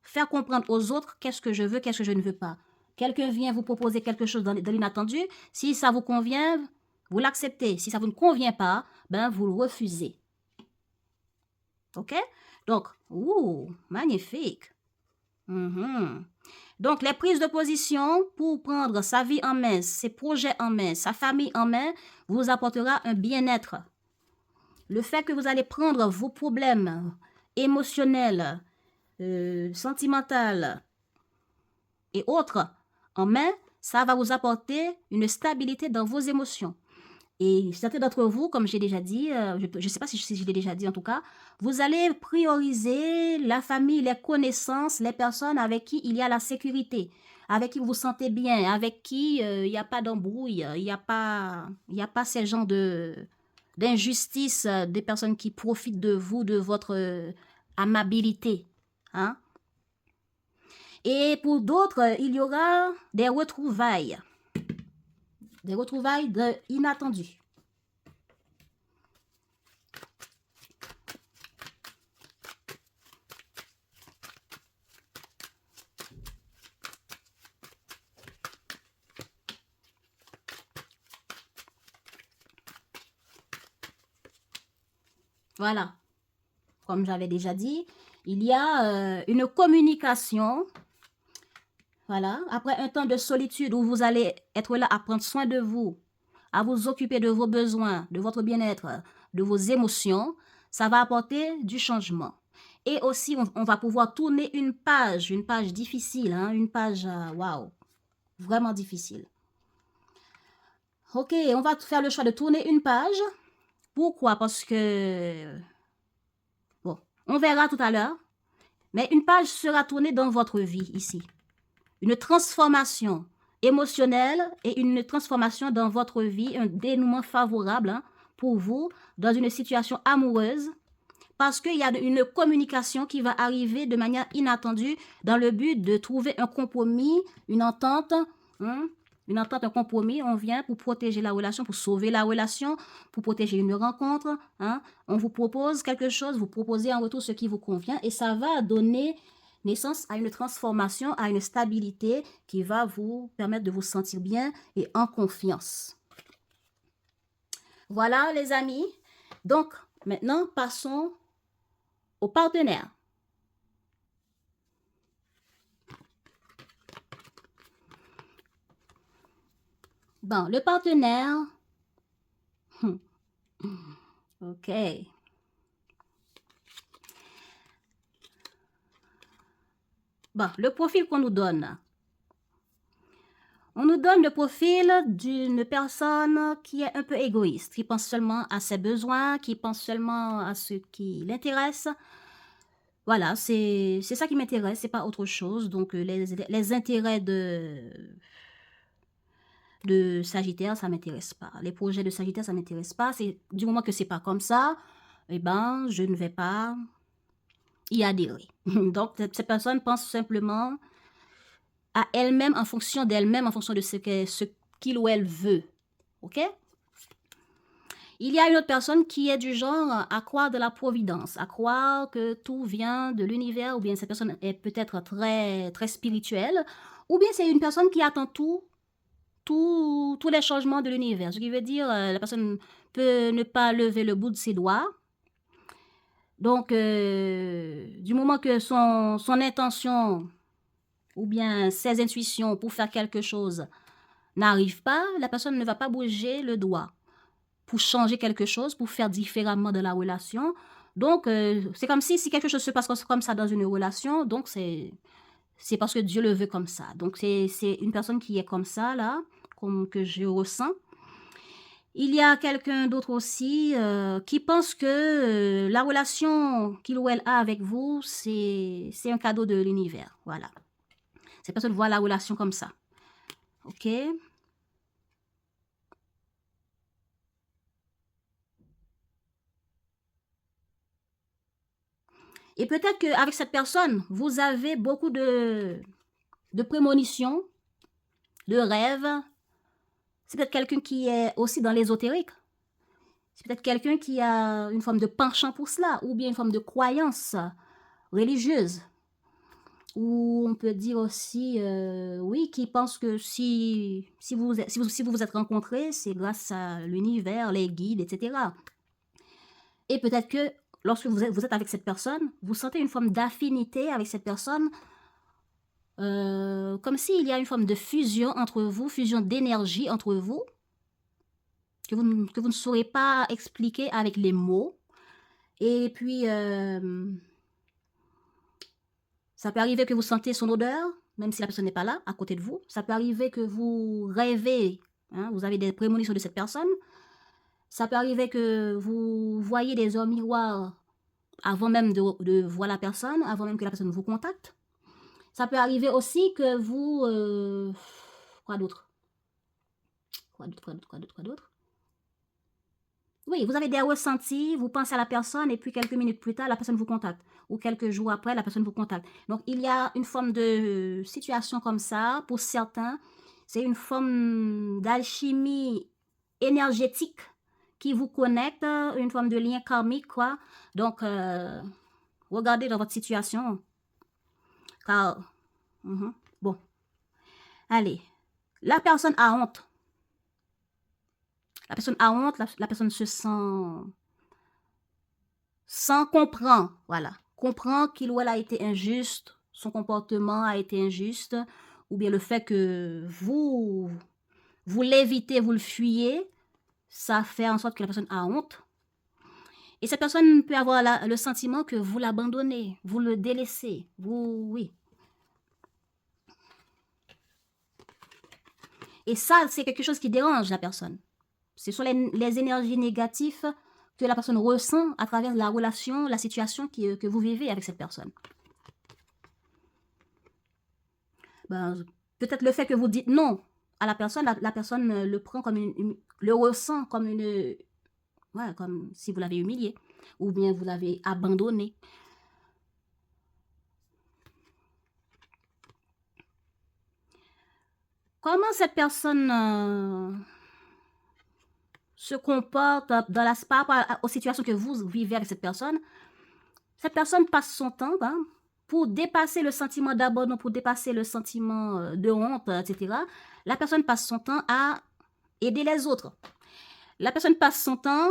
faire comprendre aux autres qu'est-ce que je veux, qu'est-ce que je ne veux pas. Quelqu'un vient vous proposer quelque chose dans l'inattendu. Si ça vous convient, vous l'acceptez. Si ça vous ne convient pas, ben vous le refusez. OK? Donc, magnifique. Donc, les prises de position pour prendre sa vie en main, ses projets en main, sa famille en main, vous apportera un bien-être. Le fait que vous allez prendre vos problèmes émotionnels, sentimentaux et autres en main, ça va vous apporter une stabilité dans vos émotions. Et certains d'entre vous, comme j'ai déjà dit, je ne sais pas si je l'ai déjà dit en tout cas, vous allez prioriser la famille, les connaissances, les personnes avec qui il y a la sécurité, avec qui vous vous sentez bien, avec qui il n'y a pas d'embrouille, il n'y a pas ces genres d'injustice, des personnes qui profitent de vous, de votre amabilité. Hein? Et pour d'autres, il y aura des retrouvailles inattendues. Voilà, comme j'avais déjà dit, il y a une communication. Voilà, après un temps de solitude où vous allez être là à prendre soin de vous, à vous occuper de vos besoins, de votre bien-être, de vos émotions, ça va apporter du changement. Et aussi, on va pouvoir tourner une page difficile, hein, une page, waouh, vraiment difficile. Ok, on va faire le choix de tourner une page. Pourquoi? Parce que, bon, on verra tout à l'heure, mais une page sera tournée dans votre vie ici. Une transformation émotionnelle et une transformation dans votre vie, un dénouement favorable hein, pour vous dans une situation amoureuse parce qu'il y a une communication qui va arriver de manière inattendue dans le but de trouver un compromis, une entente, hein, un compromis. On vient pour protéger la relation, pour sauver la relation, pour protéger une rencontre. Hein. On vous propose quelque chose, vous proposez en retour ce qui vous convient et ça va donner naissance à une transformation, à une stabilité qui va vous permettre de vous sentir bien et en confiance. Voilà les amis. Donc maintenant passons au partenaire. Bon, le partenaire. Ok. Bon, le profil qu'on nous donne. On nous donne le profil d'une personne qui est un peu égoïste, qui pense seulement à ses besoins, qui pense seulement à ce qui l'intéresse. Voilà, c'est ça qui m'intéresse, c'est pas autre chose. Donc, les intérêts de Sagittaire, ça m'intéresse pas. Les projets de Sagittaire, ça m'intéresse pas. C'est du moment que c'est pas comme ça, eh ben, je ne vais pas y adhérer. Donc, cette personne pense simplement à elle-même en fonction d'elle-même, en fonction de ce qu'il ou elle veut. OK? Il y a une autre personne qui est du genre à croire de la providence, à croire que tout vient de l'univers, ou bien cette personne est peut-être très, très spirituelle, ou bien c'est une personne qui attend tous les changements de l'univers. Ce qui veut dire, la personne peut ne pas lever le bout de ses doigts. Donc, du moment que son intention ou bien ses intuitions pour faire quelque chose n'arrivent pas, la personne ne va pas bouger le doigt pour changer quelque chose, pour faire différemment de la relation. Donc, c'est comme si quelque chose se passe comme ça dans une relation, donc c'est parce que Dieu le veut comme ça. Donc, c'est une personne qui est comme ça, là, comme que je ressens. Il y a quelqu'un d'autre aussi qui pense que la relation qu'il ou elle a avec vous, c'est un cadeau de l'univers. Voilà. Cette personne voit la relation comme ça. OK? Et peut-être qu'avec cette personne, vous avez beaucoup de prémonitions, de rêves. C'est peut-être quelqu'un qui est aussi dans l'ésotérique. C'est peut-être quelqu'un qui a une forme de penchant pour cela, ou bien une forme de croyance religieuse. Ou on peut dire aussi, oui, qui pense que si vous vous êtes rencontrés, c'est grâce à l'univers, les guides, etc. Et peut-être que lorsque vous êtes avec cette personne, vous sentez une forme d'affinité avec cette personne, comme s'il y a une forme de fusion entre vous, fusion d'énergie entre vous. que vous ne saurez pas expliquer avec les mots. Et puis, ça peut arriver que vous sentez son odeur, même si la personne n'est pas là, à côté de vous. Ça peut arriver que vous rêvez, hein, vous avez des prémonitions de cette personne. Ça peut arriver que vous voyez des heures miroirs avant même de voir la personne, avant même que la personne vous contacte. Ça peut arriver aussi que vous... quoi d'autre? Quoi d'autre? Oui, vous avez des ressentis, vous pensez à la personne et puis quelques minutes plus tard, la personne vous contacte. Ou quelques jours après, la personne vous contacte. Donc, il y a une forme de situation comme ça. Pour certains, c'est une forme d'alchimie énergétique qui vous connecte, une forme de lien karmique, quoi. Donc, regardez dans votre situation. Car, bon, allez. La personne a honte. La personne a honte, la personne se sent comprend, voilà, comprend qu'il ou elle a été injuste, son comportement a été injuste, ou bien le fait que vous l'évitez, vous le fuyez, ça fait en sorte que la personne a honte. Et cette personne peut avoir le sentiment que vous l'abandonnez, vous le délaissez, oui. Et ça, c'est quelque chose qui dérange la personne. Ce sont les énergies négatives que la personne ressent à travers la relation, la situation que vous vivez avec cette personne. Ben, peut-être le fait que vous dites non à la personne le prend comme le ressent comme comme si vous l'avez humilié ou bien vous l'avez abandonné. Comment cette personne se comporte par rapport aux situations que vous vivez avec cette personne? Cette personne passe son temps pour dépasser le sentiment d'abandon, pour dépasser le sentiment de honte, etc. La personne passe son temps à aider les autres. La personne passe son temps,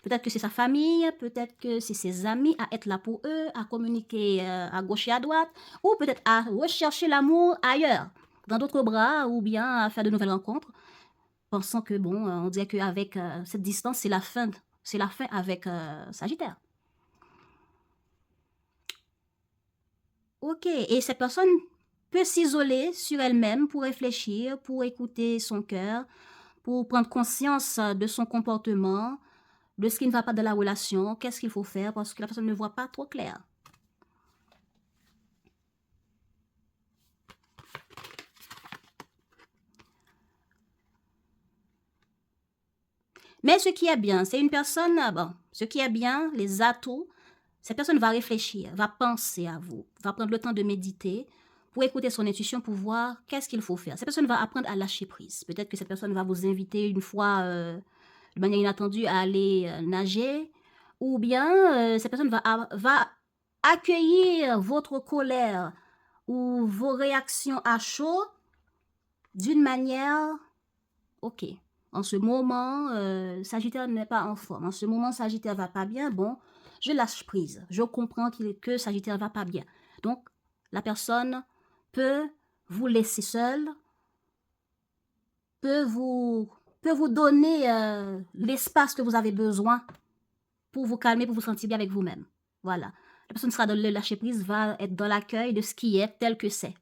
peut-être que c'est sa famille, peut-être que c'est ses amis, à être là pour eux, à communiquer à gauche et à droite, ou peut-être à rechercher l'amour ailleurs, dans d'autres bras, ou bien à faire de nouvelles rencontres, pensant que, bon, on dirait qu'avec cette distance, c'est la fin avec Sagittaire. Ok, et cette personne peut s'isoler sur elle-même pour réfléchir, pour écouter son cœur, pour prendre conscience de son comportement, de ce qui ne va pas dans la relation, qu'est-ce qu'il faut faire parce que la personne ne voit pas trop clair. Mais ce qui est bien, c'est une personne, ce qui est bien, les atouts, cette personne va réfléchir, va penser à vous, va prendre le temps de méditer pour écouter son intuition, pour voir qu'est-ce qu'il faut faire. Cette personne va apprendre à lâcher prise. Peut-être que cette personne va vous inviter une fois, de manière inattendue, à aller nager, ou bien cette personne va accueillir votre colère ou vos réactions à chaud d'une manière, ok, en ce moment, Sagittaire n'est pas en forme, en ce moment, Sagittaire va pas bien, bon, je lâche prise, je comprends que Sagittaire va pas bien. Donc, la personne peut vous laisser seul, peut vous donner l'espace que vous avez besoin pour vous calmer, pour vous sentir bien avec vous-même. Voilà. La personne sera dans le lâcher prise, va être dans l'accueil de ce qui est tel que c'est.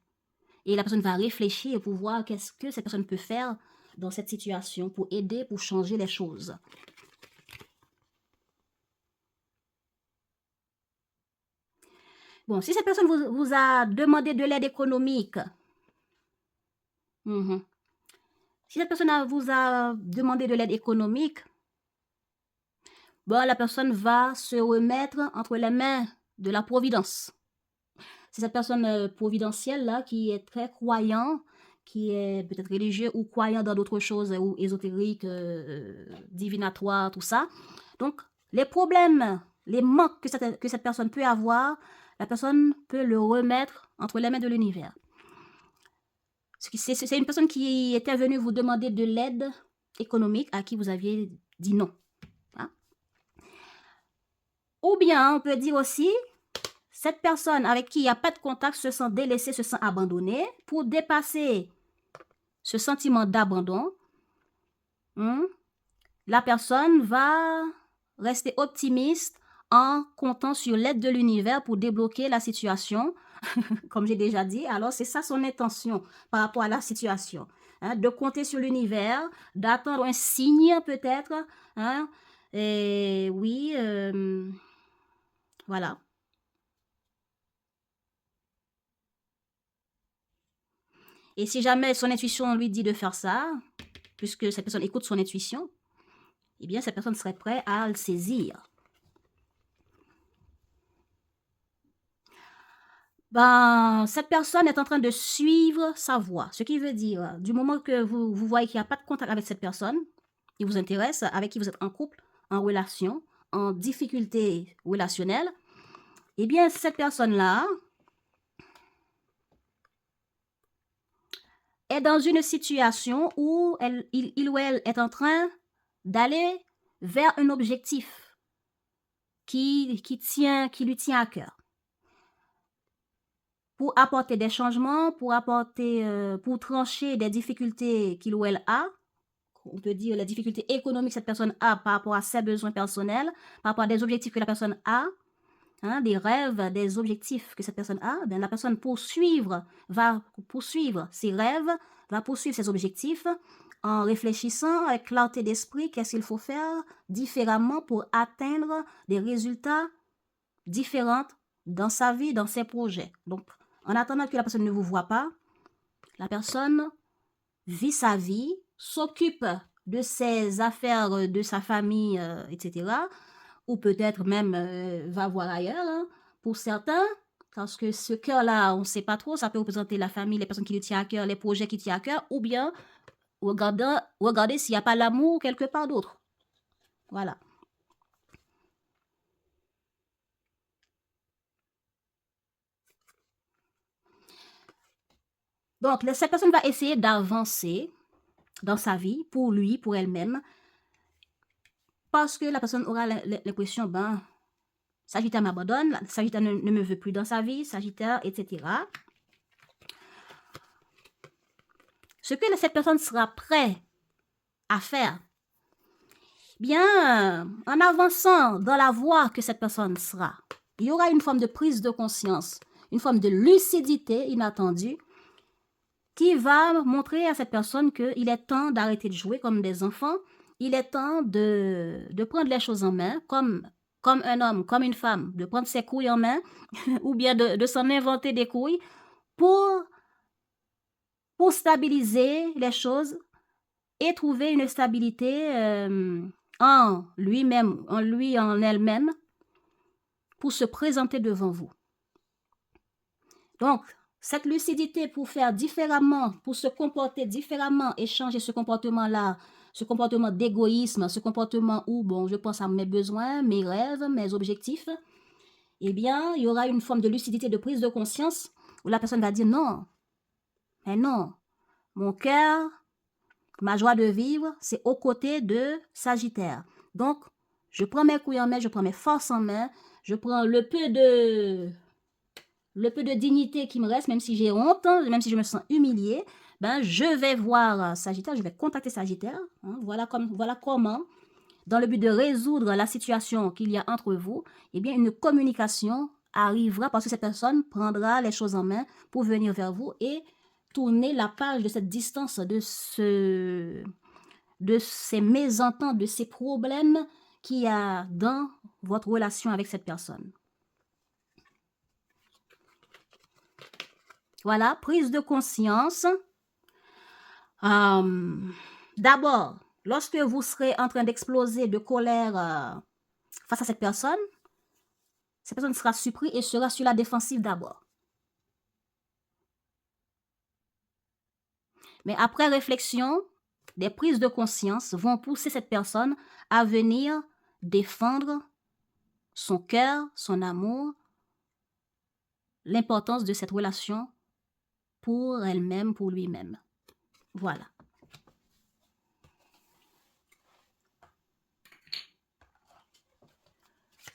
Et la personne va réfléchir pour voir qu'est-ce que cette personne peut faire dans cette situation pour aider, pour changer les choses. Bon, si cette personne vous a demandé de l'aide économique, si cette personne vous a demandé de l'aide économique, bon, la personne va se remettre entre les mains de la providence. C'est cette personne providentielle là qui est très croyant, qui est peut-être religieux ou croyant dans d'autres choses ou ésotériques, divinatoires, tout ça. Donc, les problèmes, les manques que cette personne peut avoir, la personne peut le remettre entre les mains de l'univers. C'est une personne qui était venue vous demander de l'aide économique à qui vous aviez dit non. Hein? Ou bien, on peut dire aussi, cette personne avec qui il n'y a pas de contact se sent délaissée, se sent abandonnée. Pour dépasser ce sentiment d'abandon, la personne va rester optimiste en comptant sur l'aide de l'univers pour débloquer la situation, comme j'ai déjà dit. Alors, c'est ça son intention par rapport à la situation, hein, de compter sur l'univers, d'attendre un signe peut-être, hein, et oui, voilà. Et si jamais son intuition lui dit de faire ça, puisque cette personne écoute son intuition, eh bien, cette personne serait prête à le saisir. Ben, cette personne est en train de suivre sa voie. Ce qui veut dire, du moment que vous voyez qu'il n'y a pas de contact avec cette personne, qui vous intéresse, avec qui vous êtes en couple, en relation, en difficulté relationnelle, eh bien, cette personne-là est dans une situation où il ou elle est en train d'aller vers un objectif qui lui tient à cœur. Pour apporter des changements, pour trancher des difficultés qu'il ou elle a, on peut dire les difficultés économiques que cette personne a par rapport à ses besoins personnels, par rapport à des objectifs que la personne a, hein, des rêves, des objectifs que cette personne a, bien, la personne va poursuivre ses rêves, va poursuivre ses objectifs en réfléchissant avec clarté d'esprit qu'est-ce qu'il faut faire différemment pour atteindre des résultats différents dans sa vie, dans ses projets. Donc, en attendant que la personne ne vous voit pas, la personne vit sa vie, s'occupe de ses affaires, de sa famille, etc. Ou peut-être même va voir ailleurs, hein, pour certains, parce que ce cœur-là, on ne sait pas trop, ça peut représenter la famille, les personnes qui lui tiennent à cœur, les projets qui tiennent à cœur, ou bien regarder s'il n'y a pas l'amour quelque part d'autre. Voilà. Donc, cette personne va essayer d'avancer dans sa vie, pour lui, pour elle-même, parce que la personne aura l'impression, ben, Sagittaire m'abandonne, Sagittaire ne me veut plus dans sa vie, Sagittaire, etc. Ce que cette personne sera prête à faire, bien, en avançant dans la voie que cette personne sera, il y aura une forme de prise de conscience, une forme de lucidité inattendue qui va montrer à cette personne qu'il est temps d'arrêter de jouer comme des enfants, il est temps de prendre les choses en main, comme un homme, comme une femme, de prendre ses couilles en main, ou bien de s'en inventer des couilles pour stabiliser les choses et trouver une stabilité en lui-même, en elle-même, pour se présenter devant vous. Donc, cette lucidité pour faire différemment, pour se comporter différemment et changer ce comportement-là, ce comportement d'égoïsme, ce comportement où, bon, je pense à mes besoins, mes rêves, mes objectifs, eh bien, il y aura une forme de lucidité, de prise de conscience où la personne va dire non, mais non, mon cœur, ma joie de vivre, c'est aux côtés de Sagittaire. Donc, je prends mes couilles en main, je prends mes forces en main, je prends le peu de dignité qui me reste, même si j'ai honte, hein, même si je me sens humiliée, ben, je vais voir Sagittaire, je vais contacter Sagittaire. Hein, voilà comment, dans le but de résoudre la situation qu'il y a entre vous, eh bien, une communication arrivera parce que cette personne prendra les choses en main pour venir vers vous et tourner la page de cette distance, de ces mésententes, de ces problèmes qu'il y a dans votre relation avec cette personne. Voilà, prise de conscience. D'abord, lorsque vous serez en train d'exploser de colère face à cette personne sera surprise et sera sur la défensive d'abord. Mais après réflexion, des prises de conscience vont pousser cette personne à venir défendre son cœur, son amour, l'importance de cette relation pour elle-même, pour lui-même. Voilà.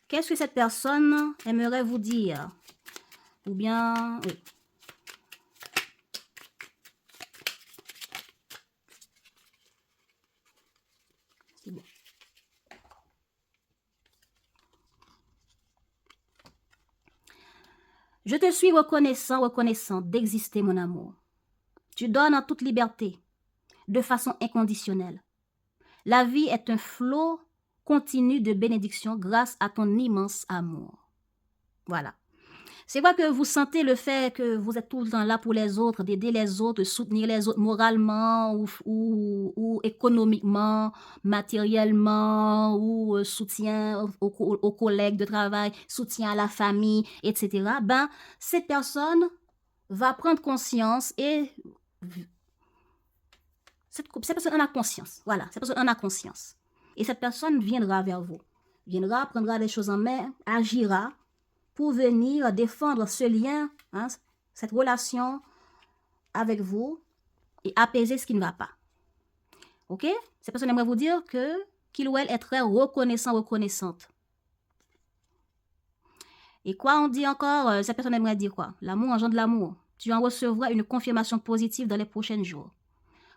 Qu'est-ce que cette personne aimerait vous dire? Ou bien... Oui. C'est bon. Je te suis reconnaissant, reconnaissante d'exister, mon amour. Tu donnes en toute liberté, de façon inconditionnelle. La vie est un flot continu de bénédictions grâce à ton immense amour. Voilà. C'est vrai que vous sentez le fait que vous êtes tout le temps là pour les autres, d'aider les autres, de soutenir les autres moralement ou économiquement, matériellement, ou soutien aux collègues de travail, soutien à la famille, etc. Ben, cette personne va prendre conscience et cette personne en a conscience. Voilà, cette personne en a conscience. Et cette personne viendra vers vous. Viendra, prendra les choses en main, agira pour venir défendre ce lien, hein, cette relation avec vous et apaiser ce qui ne va pas. Ok? Cette personne aimerait vous dire qu'il ou elle est très reconnaissant, reconnaissante. Et quoi on dit encore? Cette personne aimerait dire quoi? L'amour engendre l'amour. Tu en recevras une confirmation positive dans les prochains jours.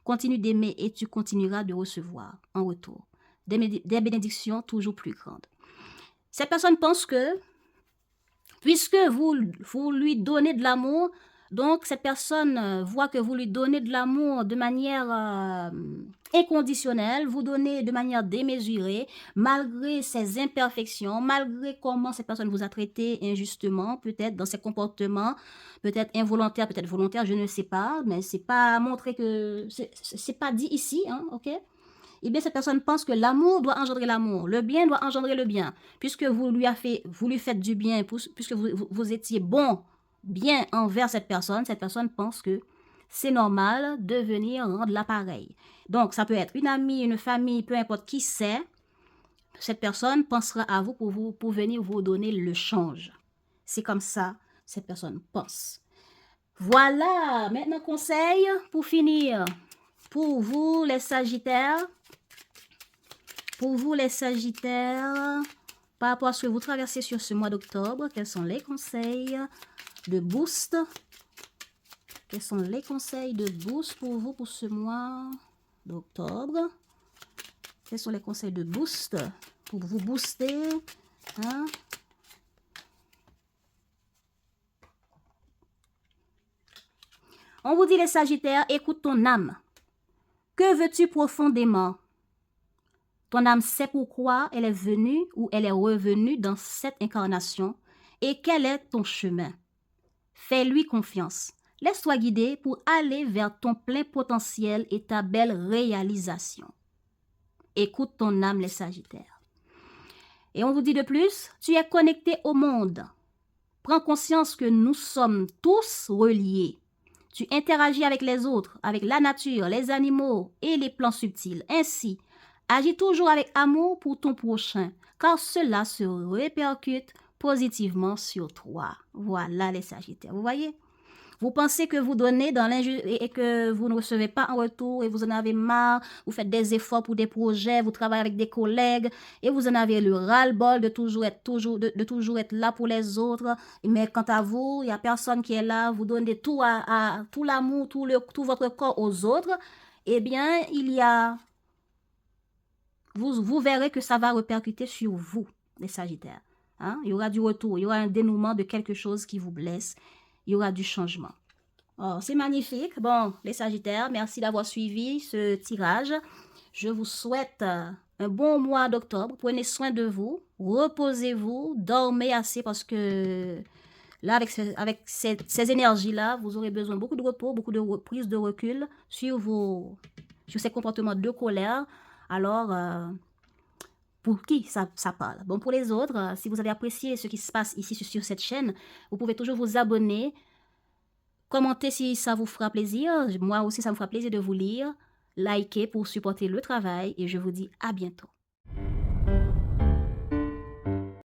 Continue d'aimer et tu continueras de recevoir en retour des bénédictions toujours plus grandes. Cette personne pense que, puisque vous lui donnez de l'amour, donc cette personne voit que vous lui donnez de l'amour de manière inconditionnelle, vous donnez de manière démesurée, malgré ses imperfections, malgré comment cette personne vous a traité injustement, peut-être dans ses comportements, peut-être involontaires, peut-être volontaires, je ne sais pas, mais c'est pas montré que, c'est pas dit ici, hein, ok? Eh bien, cette personne pense que l'amour doit engendrer l'amour, le bien doit engendrer le bien. Puisque vous lui faites du bien, puisque vous étiez bien envers cette personne pense que c'est normal de venir rendre l'appareil. Donc, ça peut être une amie, une famille, peu importe qui c'est, cette personne pensera à vous pour venir vous donner le change. C'est comme ça, cette personne pense. Voilà, maintenant conseil pour finir. Pour vous, les Sagittaires, par rapport à ce que vous traversez sur ce mois d'octobre, quels sont les conseils de boost? Quels sont les conseils de boost pour vous pour ce mois d'octobre? Quels sont les conseils de boost pour vous booster? Hein? On vous dit les Sagittaires, écoute ton âme. Que veux-tu profondément? Ton âme sait pourquoi elle est venue ou elle est revenue dans cette incarnation et quel est ton chemin. Fais-lui confiance. Laisse-toi guider pour aller vers ton plein potentiel et ta belle réalisation. Écoute ton âme, les Sagittaires. Et on vous dit de plus, tu es connecté au monde. Prends conscience que nous sommes tous reliés. Tu interagis avec les autres, avec la nature, les animaux et les plans subtils. Ainsi, agis toujours avec amour pour ton prochain, car cela se répercute positivement sur toi. Voilà les Sagittaires, vous voyez? Vous pensez que vous donnez dans l'injustice et que vous ne recevez pas en retour et vous en avez marre, vous faites des efforts pour des projets, vous travaillez avec des collègues et vous en avez le ras-le-bol de toujours être là pour les autres. Mais quant à vous, il n'y a personne qui est là, vous donnez tout tout l'amour, tout votre corps aux autres. Eh bien, vous verrez que ça va répercuter sur vous, les Sagittaires. Hein? Il y aura du retour, il y aura un dénouement de quelque chose qui vous blesse. Il y aura du changement. Oh, c'est magnifique. Bon, les Sagittaires, merci d'avoir suivi ce tirage. Je vous souhaite un bon mois d'octobre. Prenez soin de vous. Reposez-vous. Dormez assez parce que là, avec ces énergies-là, vous aurez besoin de beaucoup de repos, beaucoup de prise de recul sur ces comportements de colère. Alors, pour qui ça parle? Bon, pour les autres, si vous avez apprécié ce qui se passe ici sur cette chaîne, vous pouvez toujours vous abonner, commenter si ça vous fera plaisir. Moi aussi, ça me fera plaisir de vous lire, liker pour supporter le travail et je vous dis à bientôt.